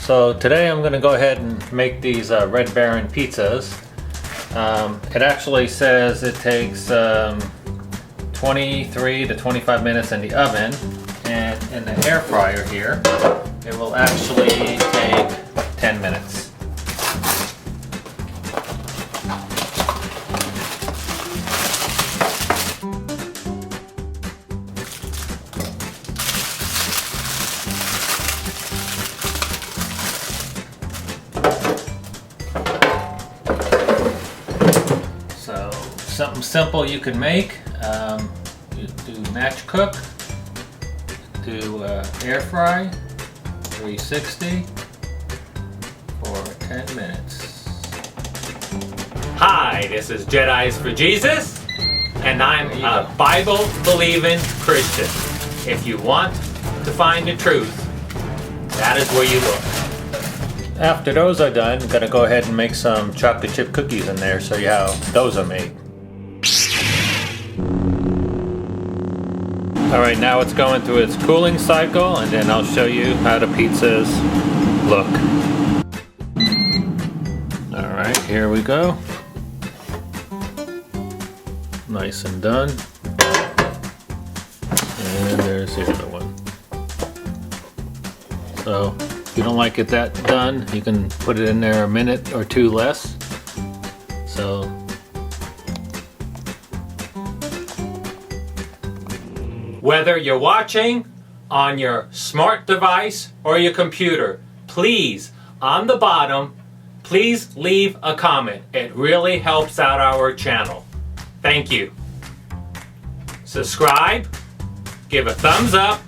So today I'm going to go ahead and make these Red Baron pizzas. It actually says it takes 23 to 25 minutes in the oven, and in the air fryer here it will actually take 10 minutes. So something simple you can make. You do match cook, do air fry, 360 for 10 minutes. Hi, this is Jedis for Jesus, and I'm a Bible-believing Christian. If you want to find the truth, that is where you look. After those are done, I'm going to go ahead and make some chocolate chip cookies in there, show you how those are made. Alright, now it's going through its cooling cycle, and then I'll show you how the pizzas look. Alright, here we go. Nice and done. And there's the other one. So, if you don't like it that done, you can put it in there a minute or two less. So, whether you're watching on your smart device or your computer, please, on the bottom, please leave a comment. It really helps out our channel. Thank you. Subscribe, give a thumbs up,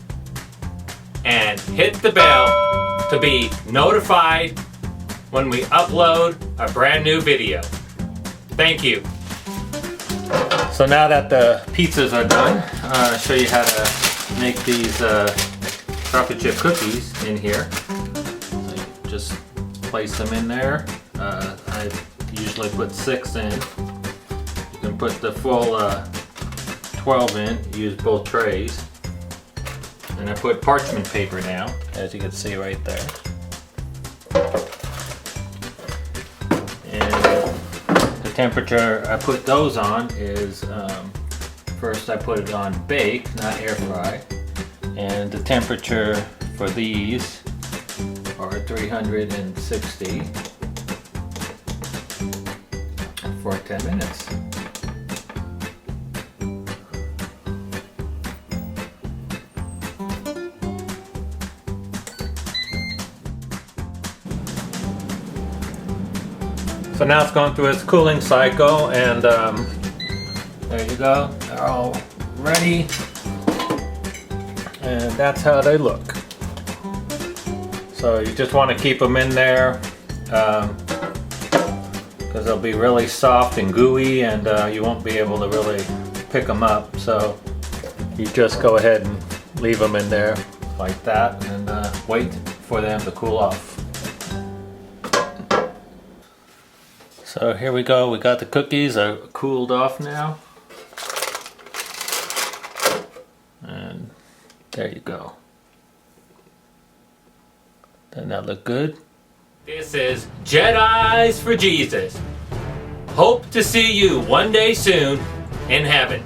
and hit the bell to be notified when we upload a brand new video. Thank you. So now that the pizzas are done, I'll show you how to make these chocolate chip cookies in here. So you just place them in there. I usually put 6 in. You can put the full 12 in, use both trays. And I put parchment paper down, as you can see right there. And the temperature I put those on is, first I put it on bake, not air fry. And the temperature for these are 360 for 10 minutes. So now it's going through its cooling cycle, and there you go, they're all ready, and that's how they look. So you just want to keep them in there because they'll be really soft and gooey, and you won't be able to really pick them up. So you just go ahead and leave them in there like that, and wait for them to cool off. So here we go, we got the cookies, are cooled off now. And there you go. Doesn't that look good? This is Jedis for Jesus. Hope to see you one day soon in heaven.